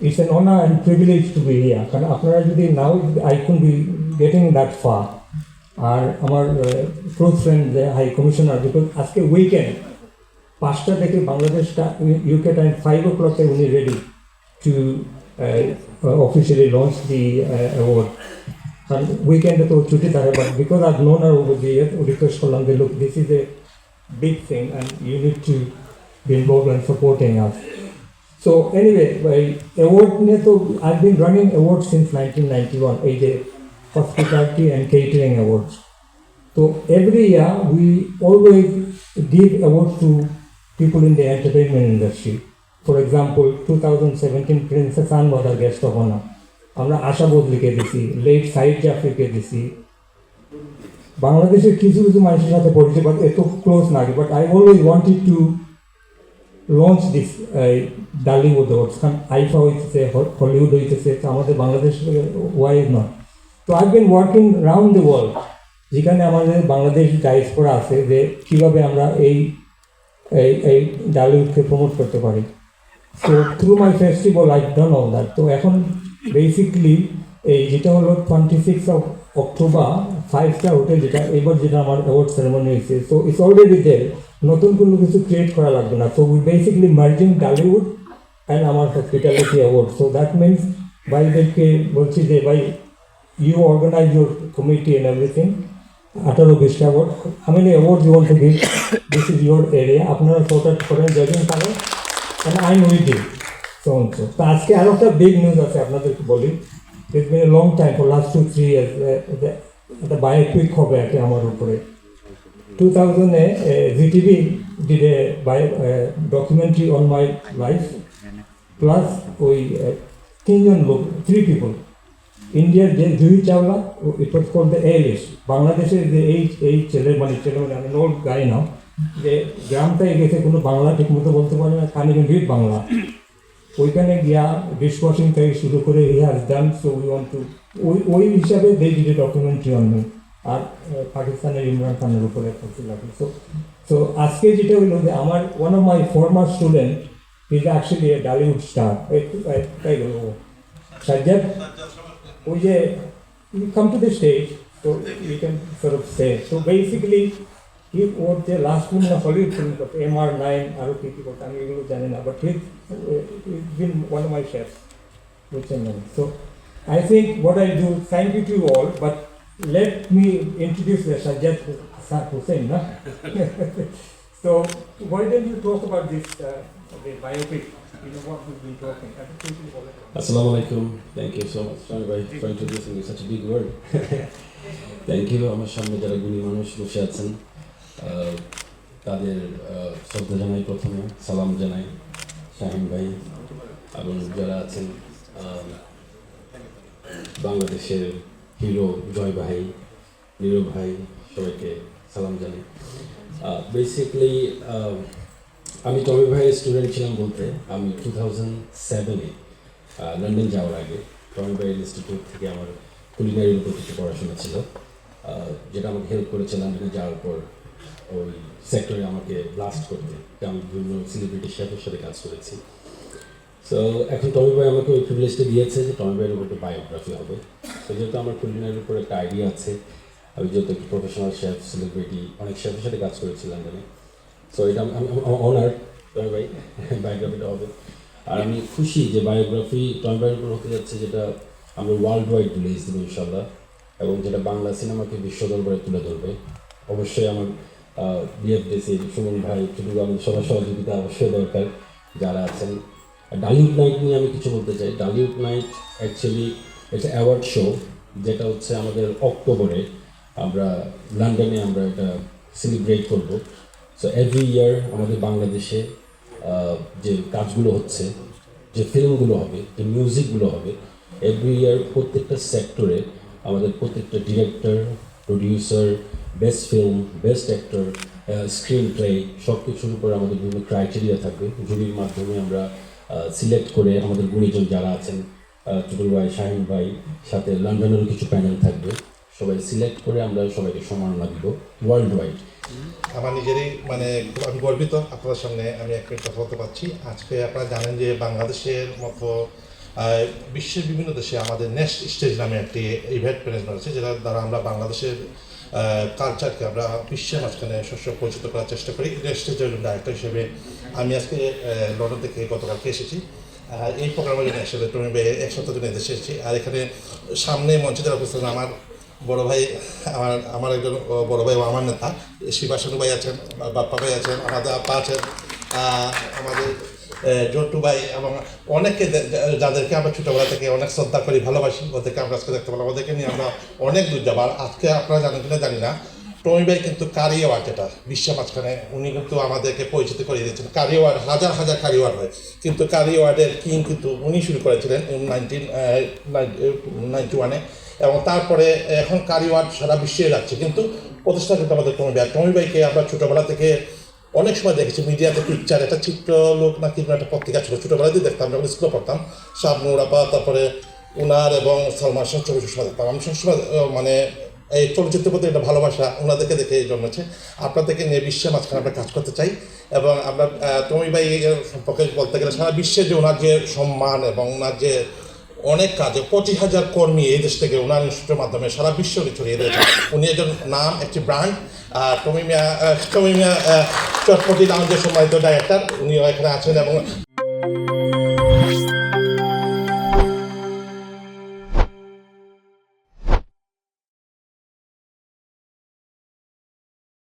it's an honor and privilege to be here. কারণ আপনারা যদি now I couldn't be getting that far. আর আমার ক্লোজ ফ্রেন্ড যে হাই কমিশনার, বিকজ আজকে উইকেন্ড 5টা থেকে বাংলাদেশটা ইউকে টাইম 5 o'clock উনি ready to officially launch the award. কারণ উইকেন্ডে তো ছুটি থাকে, বাট বিকজ আই নোন আর ওভার দি ইয়ার রিকোয়েস্ট করলাম যে look this is a big thing and you need to be involve and supporting us. So anyway, award ne to I've been running awards since 1991, এই যে hospitality and catering awards. So every year we always give awards to people in the entertainment industry. For example, 2017 Princess Anne was our guest of honor. আমরা আশা বদলিকে দিছি, late side জাফরিকে দিছি। বাংলাদেশের কিছু কিছু মানুষের সাথে পরিচয় এত ক্লোজ না, but I always wanted to launch this Dollywood awards. IIFA হইতেছে, হলিউড হইতেছে, আমাদের বাংলাদেশ ওয়াই নট। তো I been working round the world, যেখানে আমাদের বাংলাদেশ ডায়াসপোরা আছে, যে কীভাবে আমরা এই এই ডালিউডকে প্রমোট করতে পারি। So through my festival I done all that. তো এখন বেসিকলি এই যেটা হলো 26 অক্টোবর 5-star হোটেল, যেটা এবার যেটা আমার অ্যাওয়ার্ড সেরেমনি হয়েছে, সো ইটস অলরেডি দেয়ার, নতুন কোনো কিছু ক্রিয়েট করা লাগবে না। So we basically merging Dhallywood and আমার hospitality award. So that means ভাইদেরকে বলছি যে ভাই, you organise your committee and everything, 18-20টা award, how many award you want to give, this is your area, আপনারা সর্ট করেন, জাজিং করেন, and I am with you. So তো আজকে আরও একটা বিগ নিউজ আছে আপনাদেরকে বলি। It's been a long time, for last 2-3 years একটা বায়োপিক হবে একটা আমার উপরে। 2000-এ ZTV did a documentary on my life, plus ওই 3জন লোক, 3 people, ইন্ডিয়ার যে জুহি চাওলা, ইট ওয়াজ কল্ড দ্য এলিশ। বাংলাদেশের যে এই ছেলে মানে আমি নোট গাই না, যে গ্রামটায় গেছে, কোনো বাংলা ঠিক মতো বলতে পারে না, কান ইভেন রিড বাংলা, ওইখানে গিয়া ডিশ ওয়াশিং থেকে শুরু করে he has done. So we want to ওই হিসাবে they did a documentary on me, আর পাকিস্তানের ইমরান খানের উপরে একটা ছিল। সো সো আজকে যেটা হলো যে আমার one of my former student is actually A Dhallywood star, তাই বলবো সাজ্জাদ, ওই যে you come to the stage, so you can sort of say. So basically, he was the last one in a Hollywood film of MR9, আরো কি কি করতে আমি এগুলো জানি না, but he's been one of my chefs, which I know. So I think what I do, thank you to you all, but let me introduce the Sajjad Hussain. So why don't you talk about this the biopic? You know what we've been talking. I think you all. Assalamu alaikum. Thank you so much, Shami bhai, for introducing me. Such a big word. Thank you. আমার সামনে যারা গুণী মানুষ বসে আছেন, তাদের শ্রদ্ধা জানাই, প্রথমে সালাম জানাই শাহিন ভাই, এবং যারা আছেন বাংলাদেশের হিরো জয় ভাই, নীরব ভাই, সবাইকে সালাম জানাই। বেসিক্যালি আমি টমি ভাইয়ের স্টুডেন্ট ছিলাম বলতে, আমি 2007-এ লন্ডন যাওয়ার আগে টমি ভাইয়ের ইনস্টিটিউট থেকে আমার কুলিনারির উপর কিছু পড়াশোনা ছিল, যেটা আমাকে হেল্প করেছে লন্ডনে যাওয়ার পর ওই সেক্টরে আমাকে ব্লাস্ট করতে। আমি বিভিন্ন সেলিব্রিটি শেফের সাথে কাজ করেছি। সো এখন টমি ভাই আমাকে ওই প্রিভিলেজটা দিয়েছে যে টমি ভাইয়ের উপর একটা বায়োগ্রাফি হবে। তো যেহেতু আমার কুলিনারির উপর একটা আইডিয়া আছে, আমি যেহেতু একটু প্রফেশনাল শেফ, সেলিব্রিটি অনেক শেফের সাথে কাজ করেছি লন্ডনে, সো এটা আমি অনার টমি ভাই বায়োগ্রাফিটা হবে। আর আমি খুশি যে বায়োগ্রাফি টমি ভাইয়ের উপর হতে যাচ্ছে, যেটা আমরা ওয়ার্ল্ড ওয়াইড রিলিজ দেবো ইনশাল্লাহ, এবং যেটা বাংলা সিনেমাকে বিশ্ব দরবারে তুলে ধরবে। অবশ্যই আমার বিএফডিসি সুমন ভাই, চুটুকু, আমাদের সবার সহযোগিতা অবশ্যই দরকার যারা আছেন। ডালিউড নাইট নিয়ে আমি কিছু বলতে চাই। ডালিউড নাইট অ্যাকচুয়ালি একটা অ্যাওয়ার্ড শো, যেটা হচ্ছে আমাদের অক্টোবরে আমরা লন্ডনে আমরা এটা সেলিব্রেট করব। সো এভরি ইয়ার আমাদের বাংলাদেশে যে কাজগুলো হচ্ছে, যে ফিল্মগুলো হবে, যে মিউজিকগুলো হবে, এভরি ইয়ার প্রত্যেকটা সেক্টরে আমাদের প্রত্যেকটা director, producer, best film, best actor, screen play, সব কিছুর উপর আমাদের বিভিন্ন ক্রাইটেরিয়া থাকবে। জুরির মাধ্যমে আমরা সিলেক্ট করে আমাদের গুণীজন যারা আছেন, টুটুল ভাই, শাহিন ভাই, সাথে লন্ডনেরও কিছু প্যানেল থাকবে, সবাই সিলেক্ট করে আমরা সবাইকে সম্মাননা দিব ওয়ার্ল্ড ওয়াইড। আমার নিজেরই মানে খুব আমি গর্বিত আপনাদের সামনে আমি এক মিনিট কথা বলতে পারছি। আজকে আপনারা জানেন যে বাংলাদেশের মতো বিশ্বের বিভিন্ন দেশে আমাদের নেক্সট স্টেজ নামে একটি ইভেন্ট ম্যানেজমেন্ট আছে, যেটার দ্বারা আমরা বাংলাদেশের কালচারকে আমরা বিশ্বের মাঝখানে সবসময় পরিচিত করার চেষ্টা করি। স্টেজের ডাইরেক্টর হিসেবে আমি আজকে লন্ডন থেকে গতকালকে এসেছি। এই প্রোগ্রামের জন্য একসাথে এক সপ্তাহের জন্য এদেশে এসেছি। আর এখানে সামনে মঞ্চে যারা উপস্থিত আমার বড় ভাই, আমার একজন বড় ভাই ও আমার নেতা শিবাসানু ভাই আছেন, বাপ্পা ভাই আছেন, আমাদের আপা আছেন, আমাদের জন্টু ভাই এবং অনেকে যাদেরকে আমরা ছোটোবেলা থেকে অনেক শ্রদ্ধা করি, ভালোবাসি, ওদেরকে আমরা আজকে দেখতে পেলাম। ওদেরকে নিয়ে আমরা অনেক দূর যাবো। আর আজকে আপনারা জানেন কিনা জানি না, টমি ভাই কিন্তু কারি অ্যাওয়ার্ড, যেটা বিশ্বের মাঝখানে উনি কিন্তু আমাদেরকে পরিচিত করিয়ে দিয়েছেন। কারি অ্যাওয়ার্ড হাজার হাজার কারি অ্যাওয়ার্ড হয়, কিন্তু কারি অ্যাওয়ার্ডের কিং কিন্তু উনি শুরু করেছিলেন 1991-এ, এবং তারপরে এখন কারি অ্যাওয়ার্ড সারা বিশ্বে যাচ্ছে, কিন্তু প্রতিষ্ঠা কিন্তু আমাদের টমি ভাই। টমি ভাইকে আমরা ছোটোবেলা থেকে অনেক সময় দেখেছি মিডিয়াতে পিকচার, একটা চিত্রলোক না কিন্তু একটা পত্রিকা ছিল, ছোটোবেলাতেই দেখতাম যখন স্কুলে পড়তাম, শাবনূর আপা, তারপরে উনার এবং সালমান শাহ ছবি সবসময় দেখতাম। আমি সবসময় মানে এই চলচ্চিত্রের প্রতি একটা ভালোবাসা ওনাদেরকে দেখে জন্মেছে। আপনাদেরকে নিয়ে বিশ্বের মাঝখানে আমরা কাজ করতে চাই, এবং আমরা টমি ভাই সম্পর্কে বলতে গেলে সারা বিশ্বে যে ওনার যে সম্মান এবং ওনার যে অনেক কাজে 25,000 কর্মী এই দেশ থেকে ওনার ইনস্টিটিউটের মাধ্যমে সারা বিশ্ব ছড়িয়ে দিয়েছেন। উনি একজন নাম, একটি ব্র্যান্ড। টমি মিয়া চটপটি লাউঞ্জের সম্মানিত ডাইরেক্টর, উনিও এখানে আছেন। এবং